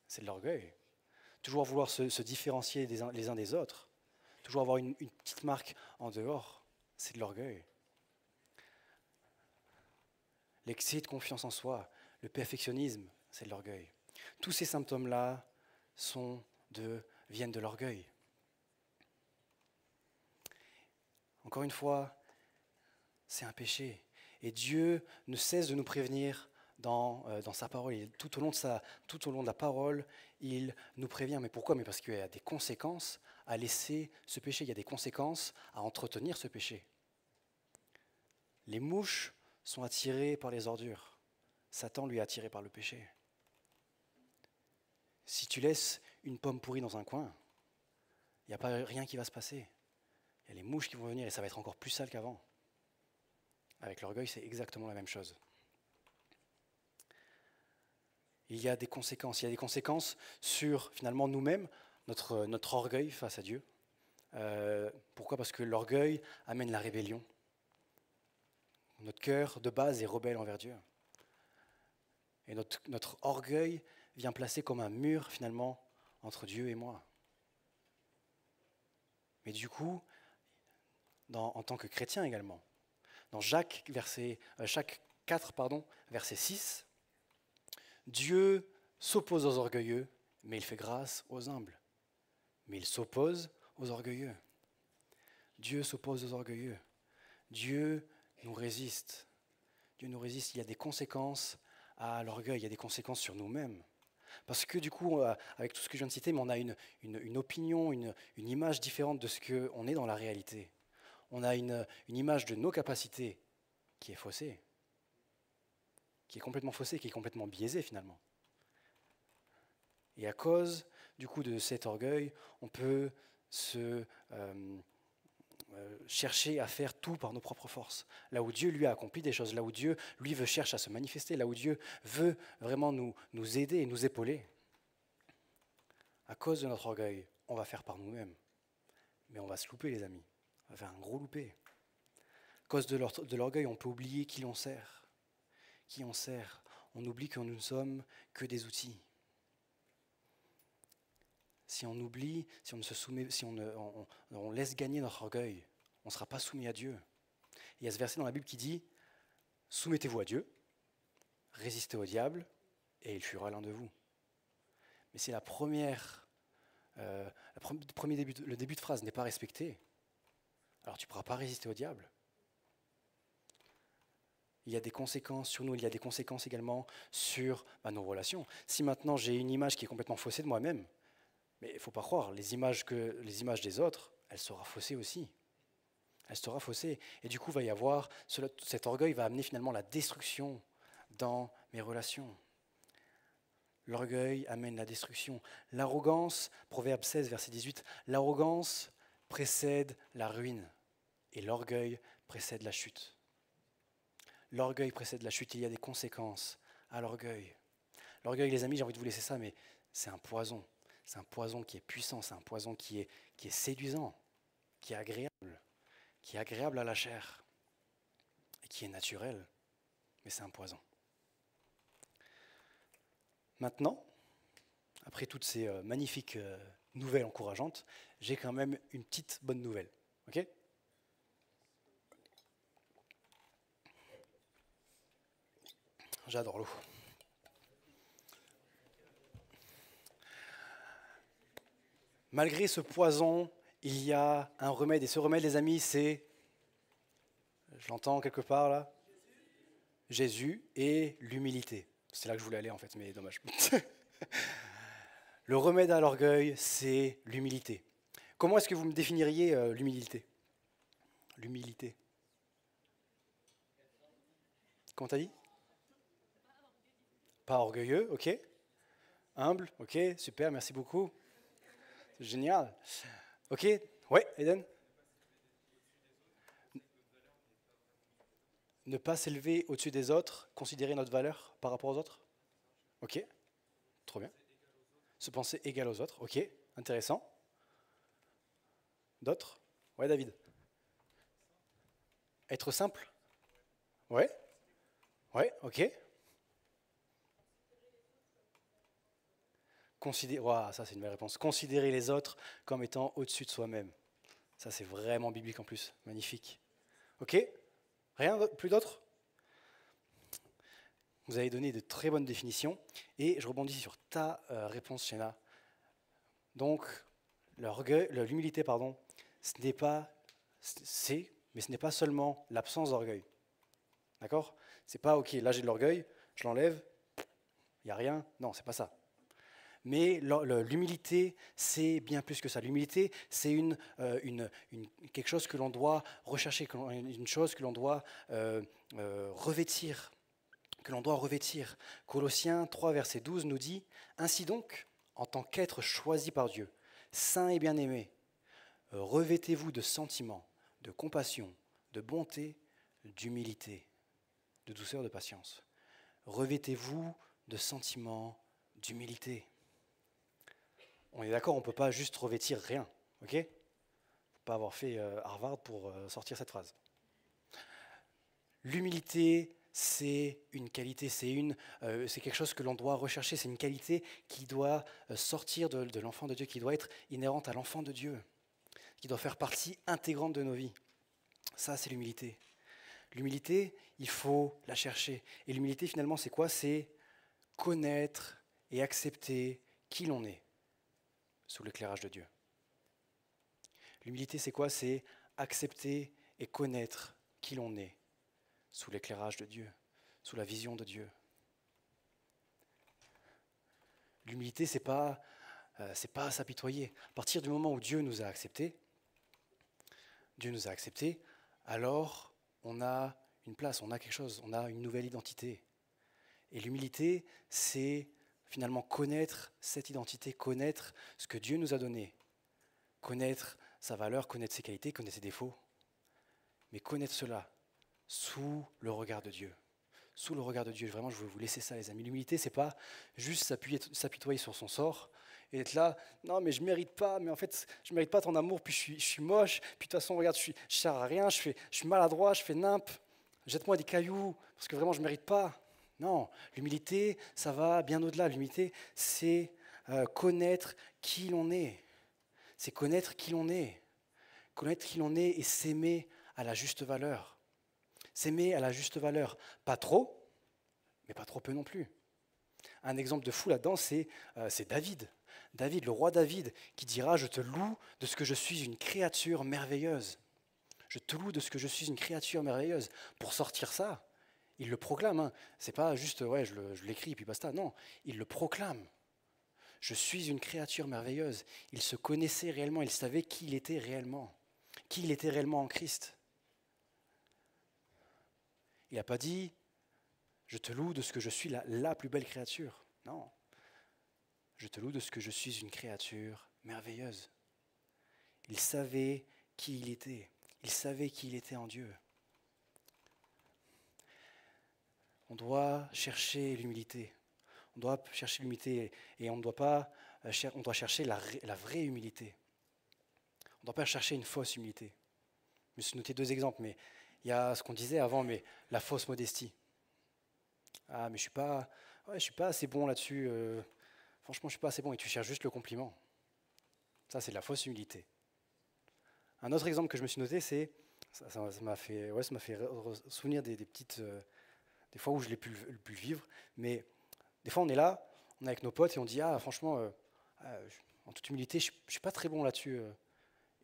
c'est de l'orgueil. Toujours vouloir se différencier les uns des autres, toujours avoir une petite marque en dehors, c'est de l'orgueil. L'excès de confiance en soi, le perfectionnisme, c'est de l'orgueil. Tous ces symptômes-là viennent de l'orgueil. Encore une fois, c'est un péché. Et Dieu ne cesse de nous prévenir dans sa parole. Et tout au long de la parole, il nous prévient. Mais pourquoi? Mais parce qu'il y a des conséquences à laisser ce péché. Il y a des conséquences à entretenir ce péché. Les mouches sont attirées par les ordures. Satan, lui, est attiré par le péché. Si tu laisses une pomme pourrie dans un coin, il n'y a pas rien qui va se passer. Il y a les mouches qui vont venir et ça va être encore plus sale qu'avant. Avec l'orgueil, c'est exactement la même chose. Il y a des conséquences. Il y a des conséquences sur, finalement, nous-mêmes, notre orgueil face à Dieu. Pourquoi? Parce que l'orgueil amène la rébellion. Notre cœur, de base, est rebelle envers Dieu. Et notre orgueil vient placer comme un mur, finalement, entre Dieu et moi. Mais du coup, en tant que chrétien également, dans Jacques 4, verset 6, Dieu s'oppose aux orgueilleux, mais il fait grâce aux humbles. Mais il s'oppose aux orgueilleux. Dieu s'oppose aux orgueilleux. Dieu nous résiste. Dieu nous résiste. Il y a des conséquences à l'orgueil, il y a des conséquences sur nous-mêmes. Parce que du coup, avec tout ce que je viens de citer, on a une opinion, une image différente de ce qu'on est dans la réalité. On a une image de nos capacités qui est faussée, qui est complètement faussée, qui est complètement biaisée finalement. Et à cause du coup de cet orgueil, on peut se chercher à faire tout par nos propres forces. Là où Dieu lui a accompli des choses, là où Dieu lui cherche à se manifester, là où Dieu veut vraiment nous aider et nous épauler. À cause de notre orgueil, on va faire par nous-mêmes. Mais on va se louper les amis, on va faire un gros loupé. À cause de l'orgueil, on peut oublier qui l'on sert. Qui on sert. On oublie que nous ne sommes que des outils. Si on oublie, si on ne se soumet, si on laisse gagner notre orgueil, on ne sera pas soumis à Dieu. Il y a ce verset dans la Bible qui dit « Soumettez-vous à Dieu, résistez au diable, et il fuira l'un de vous. » Mais si le début de phrase n'est pas respecté, alors tu ne pourras pas résister au diable. Il y a des conséquences sur nous, il y a des conséquences également sur nos relations. Si maintenant j'ai une image qui est complètement faussée de moi-même, mais il ne faut pas croire, les images des autres, elle sera faussée aussi. Elle sera faussée. Et du coup, cet orgueil va amener finalement la destruction dans mes relations. L'orgueil amène la destruction. L'arrogance, Proverbe 16, verset 18, l'arrogance précède la ruine et l'orgueil précède la chute. L'orgueil précède la chute, il y a des conséquences à l'orgueil. L'orgueil, les amis, j'ai envie de vous laisser ça, mais c'est un poison. C'est un poison qui est puissant, c'est un poison qui est séduisant, qui est agréable à la chair et qui est naturel, mais c'est un poison. Maintenant, après toutes ces magnifiques nouvelles encourageantes, j'ai quand même une petite bonne nouvelle. Ok ? J'adore l'eau. Malgré ce poison, il y a un remède. Et ce remède, les amis, c'est, je l'entends quelque part là, Jésus et l'humilité. C'est là que je voulais aller en fait, mais dommage. Le remède à l'orgueil, c'est l'humilité. Comment est-ce que vous me définiriez l'humilité ? L'humilité. Comment t'as dit ? Pas orgueilleux, ok. Humble, ok, super, merci beaucoup. C'est génial. Ok, ouais, Eden ? Ne pas s'élever au-dessus des autres, considérer notre valeur par rapport aux autres ? Ok, trop bien. Se penser égal aux autres, ok, intéressant. D'autres ? Ouais, David. Être simple ? Ouais, ok. Ça c'est une belle réponse. Considérer les autres comme étant au-dessus de soi-même. Ça c'est vraiment biblique en plus, magnifique. Ok ? Rien plus d'autre ? Vous avez donné de très bonnes définitions et je rebondis sur ta réponse, Shena. Donc, l'humilité, ce n'est pas, mais ce n'est pas seulement l'absence d'orgueil. D'accord ? C'est pas, ok, là j'ai de l'orgueil, je l'enlève, il n'y a rien. Non, c'est pas ça. Mais l'humilité, c'est bien plus que ça. L'humilité, c'est quelque chose que l'on doit rechercher, une chose que l'on doit revêtir. Colossiens 3, verset 12 nous dit « Ainsi donc, en tant qu'être choisi par Dieu, saint et bien-aimé, revêtez-vous de sentiments, de compassion, de bonté, d'humilité, de douceur, de patience. Revêtez-vous de sentiments d'humilité. » On est d'accord, on ne peut pas juste revêtir rien, ok ? Il ne faut pas avoir fait Harvard pour sortir cette phrase. L'humilité, c'est une qualité, c'est quelque chose que l'on doit rechercher, c'est une qualité qui doit sortir de l'enfant de Dieu, qui doit être inhérente à l'enfant de Dieu, qui doit faire partie intégrante de nos vies. Ça, c'est l'humilité. L'humilité, il faut la chercher. Et l'humilité, finalement, c'est quoi ? C'est connaître et accepter qui l'on est sous l'éclairage de Dieu. L'humilité, c'est quoi? C'est accepter et connaître qui l'on est sous l'éclairage de Dieu, sous la vision de Dieu. L'humilité, c'est pas s'apitoyer. À partir du moment où Dieu nous a acceptés, alors on a une place, on a quelque chose, on a une nouvelle identité. Et l'humilité, c'est finalement connaître cette identité, connaître ce que Dieu nous a donné, connaître sa valeur, connaître ses qualités, connaître ses défauts, mais connaître cela sous le regard de Dieu. Sous le regard de Dieu, vraiment, je veux vous laisser ça, les amis. L'humilité, c'est pas juste s'apitoyer sur son sort et être là, non, mais je mérite pas, mais en fait, je mérite pas ton amour, puis je suis moche, puis de toute façon, regarde, je sers à rien, je suis maladroit, je fais nimp, jette-moi des cailloux, parce que vraiment, je mérite pas. Non, l'humilité, ça va bien au-delà. L'humilité, c'est connaître qui l'on est. C'est connaître qui l'on est. Connaître qui l'on est et s'aimer à la juste valeur. S'aimer à la juste valeur. Pas trop, mais pas trop peu non plus. Un exemple de fou là-dedans, c'est David. David, le roi David, qui dira « Je te loue de ce que je suis une créature merveilleuse. Je te loue de ce que je suis une créature merveilleuse. » Pour sortir ça, il le proclame. Hein. C'est pas juste « ouais, je l'écris et puis basta ». Non, il le proclame. Je suis une créature merveilleuse. Il se connaissait réellement, il savait qui il était réellement en Christ. Il n'a pas dit « je te loue de ce que je suis la plus belle créature ». Non, je te loue de ce que je suis une créature merveilleuse. Il savait qui il était. Il savait qui il était en Dieu. On doit chercher l'humilité. On doit chercher l'humilité et on doit chercher la vraie humilité. On ne doit pas chercher une fausse humilité. Je me suis noté 2 exemples, mais il y a ce qu'on disait avant, mais la fausse modestie. Ah, mais je suis pas assez bon là-dessus. Franchement, je suis pas assez bon. Et tu cherches juste le compliment. Ça, c'est de la fausse humilité. Un autre exemple que je me suis noté, c'est ça m'a fait souvenir des petites des fois où je l'ai pu le vivre. Mais des fois, on est là, on est avec nos potes et on dit ah franchement, en toute humilité, je suis pas très bon là-dessus.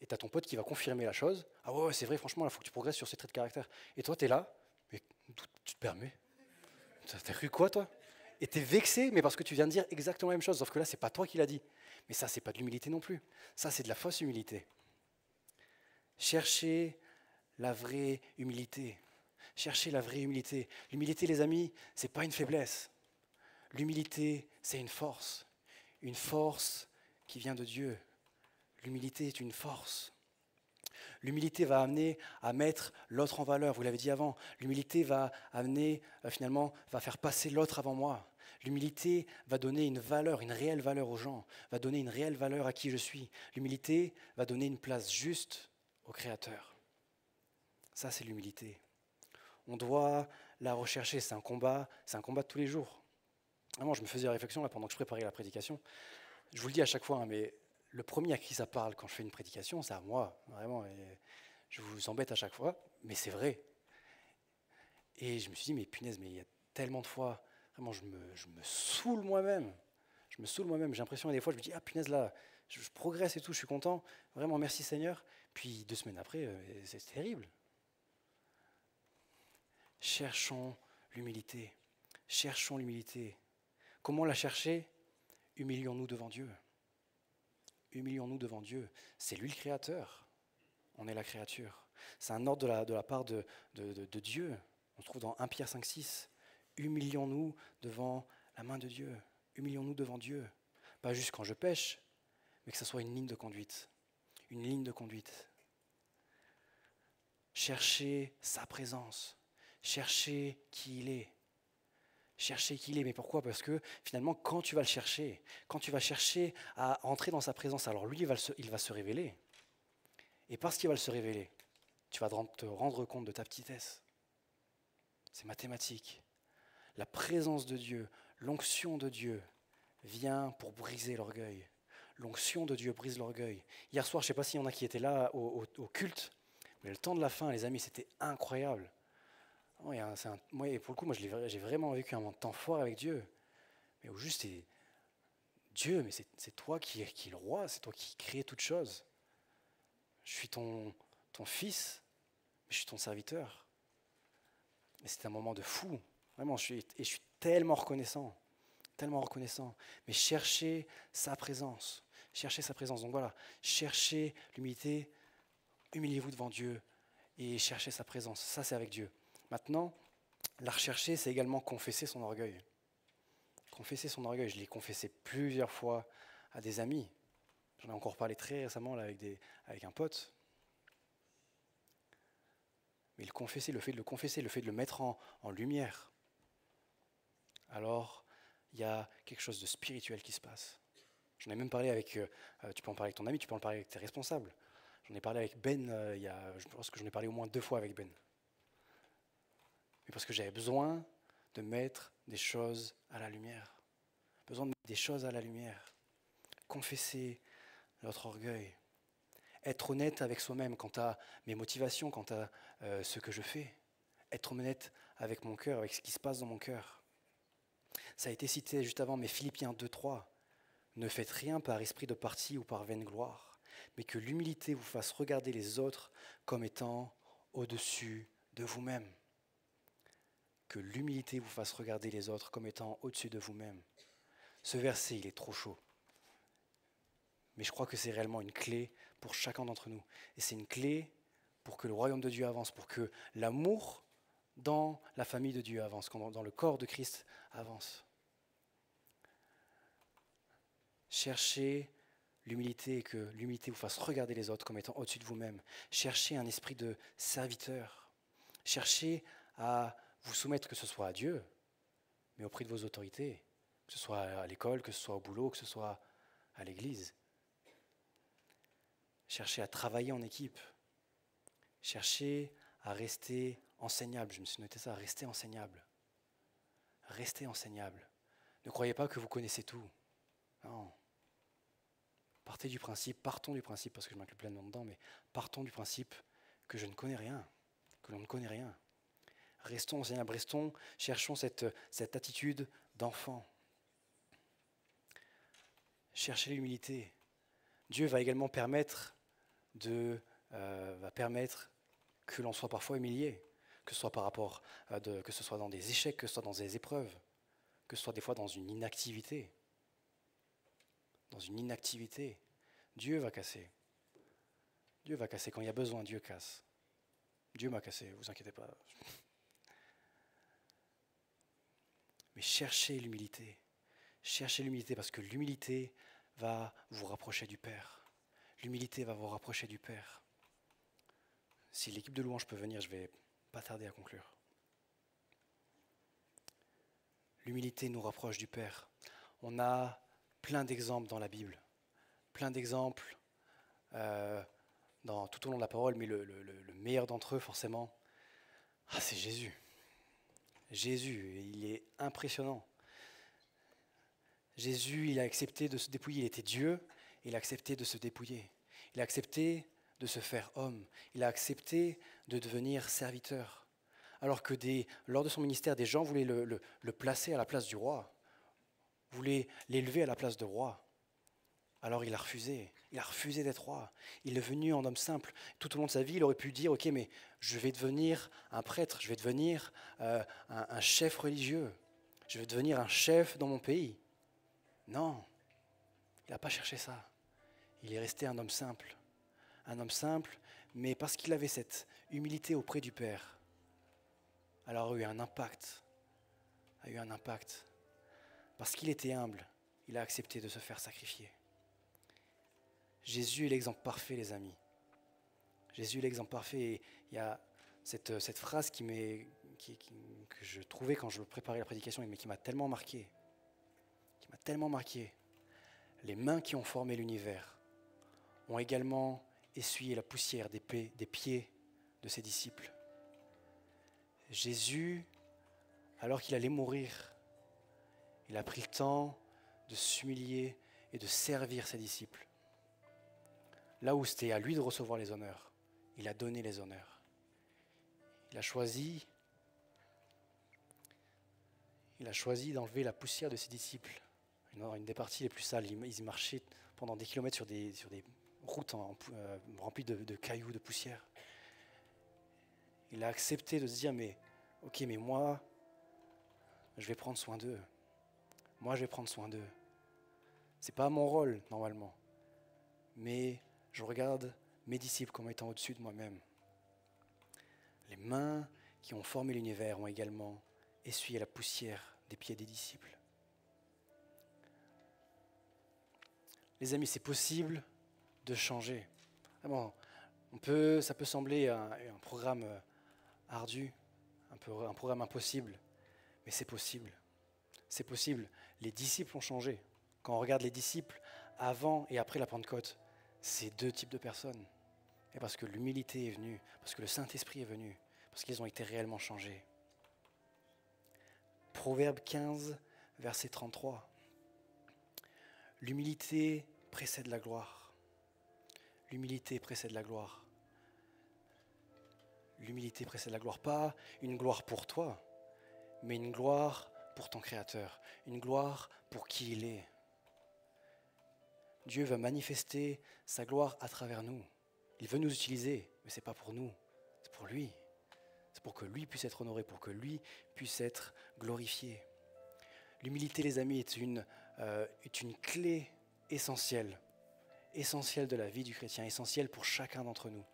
Et tu as ton pote qui va confirmer la chose. Ah ouais, c'est vrai, franchement, il faut que tu progresses sur ces traits de caractère. Et toi, tu es là, mais d'où tu te permets? T'as cru quoi, toi? Et tu es vexé, mais parce que tu viens de dire exactement la même chose, sauf que là, c'est pas toi qui l'as dit. Mais ça, c'est pas de l'humilité non plus. Ça, c'est de la fausse humilité. Cherchez la vraie humilité. Cherchez la vraie humilité. L'humilité, les amis, c'est pas une faiblesse. L'humilité, c'est une force qui vient de Dieu. L'humilité est une force. L'humilité va amener à mettre l'autre en valeur, vous l'avez dit avant. L'humilité va amener, va faire passer l'autre avant moi. L'humilité va donner une valeur, une réelle valeur aux gens, va donner une réelle valeur à qui je suis. L'humilité va donner une place juste au Créateur. Ça, c'est l'humilité. On doit la rechercher, c'est un combat de tous les jours. Vraiment, je me faisais la réflexion là, pendant que je préparais la prédication. Je vous le dis à chaque fois, hein, mais le premier à qui ça parle quand je fais une prédication, c'est à moi, vraiment. Et je vous embête à chaque fois, mais c'est vrai. Et je me suis dit, mais punaise, mais il y a tellement de fois, vraiment, je me saoule moi-même. Je me saoule moi-même. J'ai l'impression, des fois, je me dis, ah punaise, là, je progresse et tout, je suis content. Vraiment, merci Seigneur. Puis 2 semaines après, c'est terrible. Cherchons l'humilité. Cherchons l'humilité. Comment la chercher? Humilions-nous devant Dieu. Humilions-nous devant Dieu. C'est lui le Créateur. On est la créature. C'est un ordre de la part de Dieu. On se trouve dans 1 Pierre 5, 6. Humilions-nous devant la main de Dieu. Humilions-nous devant Dieu. Pas juste quand je pêche, mais que ce soit une ligne de conduite. Une ligne de conduite. Cherchez sa présence. Cherchez qui il est. Chercher qui il est, mais pourquoi? Parce que finalement, quand tu vas chercher à entrer dans sa présence, alors lui, il va se révéler. Et parce qu'il va se révéler, tu vas te rendre compte de ta petitesse. C'est mathématique. La présence de Dieu, l'onction de Dieu vient pour briser l'orgueil. L'onction de Dieu brise l'orgueil. Hier soir, je ne sais pas s'il y en a qui étaient là au culte, mais le temps de la fin, les amis, c'était incroyable. Moi, et pour le coup, j'ai vraiment vécu un temps fort avec Dieu, mais où juste Dieu, mais c'est toi qui es le roi, c'est toi qui crée toutes choses. Je suis ton fils, mais je suis ton serviteur. Et c'est un moment de fou, vraiment, je suis tellement reconnaissant. Tellement reconnaissant. Mais cherchez sa présence. Cherchez sa présence. Donc voilà, cherchez l'humilité, humiliez-vous devant Dieu et cherchez sa présence. Ça, c'est avec Dieu. Maintenant, la rechercher, c'est également confesser son orgueil. Confesser son orgueil, je l'ai confessé plusieurs fois à des amis. J'en ai encore parlé très récemment là, avec un pote. Mais le confesser, le fait de le confesser, le fait de le mettre en lumière, alors il y a quelque chose de spirituel qui se passe. J'en ai même parlé avec, tu peux en parler avec ton ami, tu peux en parler avec tes responsables. J'en ai parlé avec Ben, je pense que j'en ai parlé au moins 2 fois avec Ben. Mais parce que j'avais besoin de mettre des choses à la lumière. Besoin de mettre des choses à la lumière. Confesser notre orgueil. Être honnête avec soi-même quant à mes motivations, quant à ce que je fais. Être honnête avec mon cœur, avec ce qui se passe dans mon cœur. Ça a été cité juste avant, mais Philippiens 2:3. Ne faites rien par esprit de parti ou par vaine gloire, mais que l'humilité vous fasse regarder les autres comme étant au-dessus de vous-même. Que l'humilité vous fasse regarder les autres comme étant au-dessus de vous-même. Ce verset, il est trop chaud. Mais je crois que c'est réellement une clé pour chacun d'entre nous. Et c'est une clé pour que le royaume de Dieu avance, pour que l'amour dans la famille de Dieu avance, dans le corps de Christ avance. Cherchez l'humilité et que l'humilité vous fasse regarder les autres comme étant au-dessus de vous-même. Cherchez un esprit de serviteur. Cherchez à vous soumettre, que ce soit à Dieu, mais auprès de vos autorités, que ce soit à l'école, que ce soit au boulot, que ce soit à l'église. Cherchez à travailler en équipe. Cherchez à rester enseignable. Je me suis noté ça, rester enseignable. Restez enseignable. Ne croyez pas que vous connaissez tout. Non. Partons du principe, parce que je m'inclus pleinement dedans, mais partons du principe que je ne connais rien, que l'on ne connaît rien. Restons enseignables, cherchons cette attitude d'enfant. Cherchez l'humilité. Dieu va également permettre que l'on soit parfois humilié, que ce soit par rapport que ce soit dans des échecs, que ce soit dans des épreuves, que ce soit des fois dans une inactivité. Dans une inactivité. Dieu va casser. Dieu va casser. Quand il y a besoin, Dieu casse. Dieu m'a cassé, vous inquiétez pas. Mais cherchez l'humilité. Cherchez l'humilité parce que l'humilité va vous rapprocher du Père. L'humilité va vous rapprocher du Père. Si l'équipe de louange peut venir, je ne vais pas tarder à conclure. L'humilité nous rapproche du Père. On a plein d'exemples dans la Bible. Plein d'exemples tout au long de la parole, mais le meilleur d'entre eux, forcément, c'est Jésus. Jésus, il est impressionnant. Jésus, il a accepté de se dépouiller. Il était Dieu, il a accepté de se dépouiller. Il a accepté de se faire homme. Il a accepté de devenir serviteur. Alors que lors de son ministère, des gens voulaient le placer à la place du roi, voulaient l'élever à la place de roi. Alors il a refusé d'être roi. Il est venu en homme simple. Tout au long de sa vie, il aurait pu dire, ok, mais je vais devenir un prêtre, je vais devenir un chef religieux, je vais devenir un chef dans mon pays. Non, il n'a pas cherché ça. Il est resté un homme simple, mais parce qu'il avait cette humilité auprès du Père, alors a eu un impact. Parce qu'il était humble, il a accepté de se faire sacrifier. Jésus est l'exemple parfait, les amis. Jésus est l'exemple parfait. Et il y a cette phrase que je trouvais quand je préparais la prédication, mais qui m'a tellement marqué. Les mains qui ont formé l'univers ont également essuyé la poussière des pieds de ses disciples. Jésus, alors qu'il allait mourir, il a pris le temps de s'humilier et de servir ses disciples. Là où c'était à lui de recevoir les honneurs, il a donné les honneurs. Il a choisi d'enlever la poussière de ses disciples. Non, une des parties les plus sales. Ils marchaient pendant des kilomètres sur des routes remplies de cailloux, de poussière. Il a accepté de se dire, mais moi, je vais prendre soin d'eux. Moi, je vais prendre soin d'eux. C'est pas mon rôle, normalement. Mais je regarde mes disciples comme étant au-dessus de moi-même. Les mains qui ont formé l'univers ont également essuyé la poussière des pieds des disciples. Les amis, c'est possible de changer. Vraiment, ça peut sembler un programme ardu, un programme impossible, mais c'est possible. C'est possible. Les disciples ont changé. Quand on regarde les disciples avant et après la Pentecôte, c'est deux types de personnes. Et parce que l'humilité est venue, parce que le Saint-Esprit est venu, parce qu'ils ont été réellement changés. Proverbe 15, verset 33. L'humilité précède la gloire. L'humilité précède la gloire. L'humilité précède la gloire. Pas une gloire pour toi, mais une gloire pour ton Créateur. Une gloire pour qui il est. Dieu va manifester sa gloire à travers nous. Il veut nous utiliser, mais ce n'est pas pour nous, c'est pour lui. C'est pour que lui puisse être honoré, pour que lui puisse être glorifié. L'humilité, les amis, est une clé essentielle de la vie du chrétien, essentielle pour chacun d'entre nous.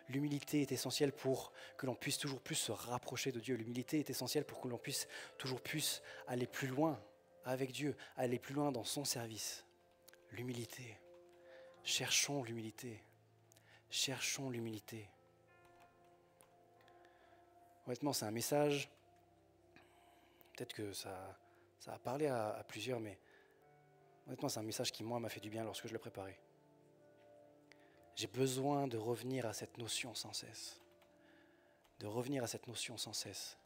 L'humilité est essentielle pour que l'on puisse toujours plus se rapprocher de Dieu. L'humilité est essentielle pour que l'on puisse toujours plus aller plus loin avec Dieu, aller plus loin dans son service. L'humilité. Cherchons l'humilité. Cherchons l'humilité. Honnêtement, c'est un message, peut-être que ça a parlé à plusieurs, mais honnêtement, c'est un message qui, moi, m'a fait du bien lorsque je le préparais. J'ai besoin de revenir à cette notion sans cesse. De revenir à cette notion sans cesse.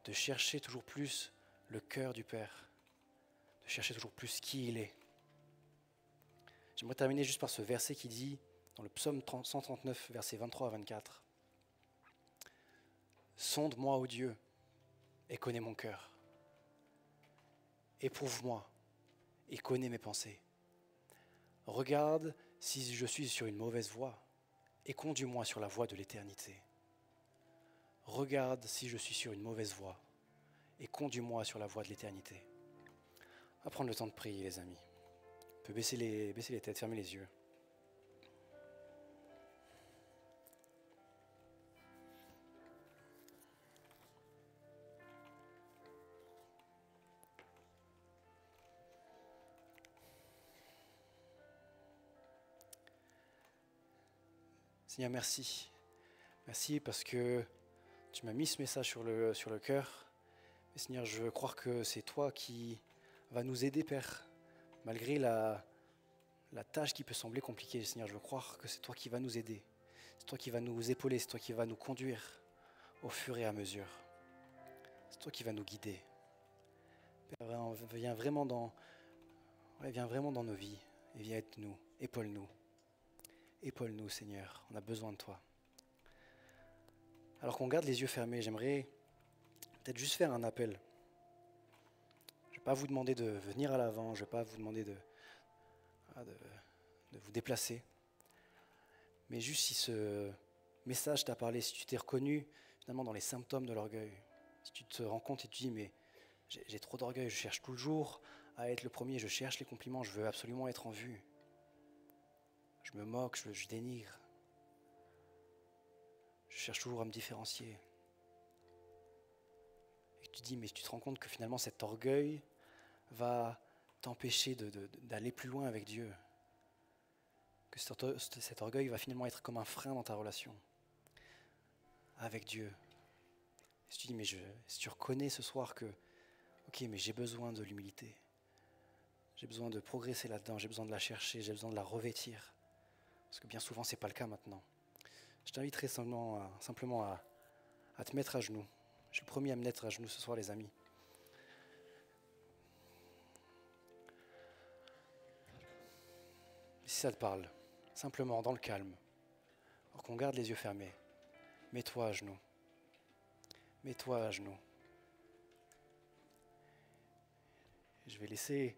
De chercher toujours plus le cœur du Père. De chercher toujours plus qui il est. J'aimerais terminer juste par ce verset qui dit, dans le psaume 139, versets 23 à 24. Sonde-moi, ô Dieu, et connais mon cœur. Éprouve-moi et connais mes pensées. Regarde si je suis sur une mauvaise voie et conduis-moi sur la voie de l'éternité. Regarde si je suis sur une mauvaise voie et conduis-moi sur la voie de l'éternité. On va prendre le temps de prier, les amis. On peut baisser les têtes, fermer les yeux. Seigneur, merci. Merci parce que tu m'as mis ce message sur le cœur. Et Seigneur, je veux croire que c'est toi qui vas nous aider, Père. Malgré la tâche qui peut sembler compliquée, Seigneur, je veux croire que c'est toi qui vas nous aider. C'est toi qui vas nous épauler, c'est toi qui vas nous conduire au fur et à mesure. C'est toi qui vas nous guider. Père, viens vraiment dans nos vies et viens être nous, épaule-nous. Épaule-nous, Seigneur, on a besoin de toi. Alors qu'on garde les yeux fermés, j'aimerais peut-être juste faire un appel. Je ne vais pas vous demander de venir à l'avant, je ne vais pas vous demander de vous déplacer. Mais juste si ce message t'a parlé, si tu t'es reconnu finalement dans les symptômes de l'orgueil, si tu te rends compte et tu dis mais j'ai trop d'orgueil, je cherche tout le jour à être le premier, je cherche les compliments, je veux absolument être en vue. Je me moque, je dénigre. Je cherche toujours à me différencier. Et tu te dis, mais tu te rends compte que finalement cet orgueil va t'empêcher d'aller plus loin avec Dieu. Que cet orgueil va finalement être comme un frein dans ta relation avec Dieu. Et tu te dis, mais si tu reconnais ce soir que, ok, mais j'ai besoin de l'humilité. J'ai besoin de progresser là-dedans, j'ai besoin de la chercher, j'ai besoin de la revêtir. Parce que bien souvent, ce n'est pas le cas maintenant. Je t'inviterai simplement à te mettre à genoux. Je suis le premier à me mettre à genoux ce soir, les amis. Si ça te parle, simplement dans le calme, alors qu'on garde les yeux fermés, mets-toi à genoux. Mets-toi à genoux. Je vais laisser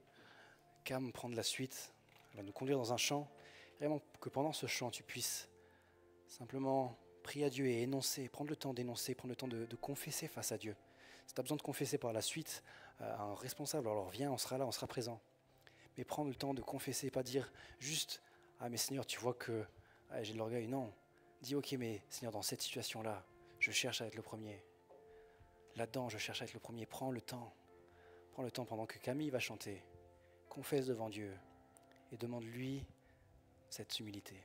Cam prendre la suite, elle va nous conduire dans un chant, vraiment que pendant ce chant, tu puisses simplement prier à Dieu et énoncer, prendre le temps d'énoncer, prendre le temps de confesser face à Dieu. Si tu as besoin de confesser par la suite à un responsable, alors viens, on sera là, on sera présent. Mais prendre le temps de confesser, pas dire juste « Ah mais Seigneur, tu vois que j'ai de l'orgueil ». Non, dis « Ok, mais Seigneur, dans cette situation-là, je cherche à être le premier. Là-dedans, je cherche à être le premier. Prends le temps. Prends le temps pendant que Camille va chanter. Confesse devant Dieu et demande-lui cette humilité.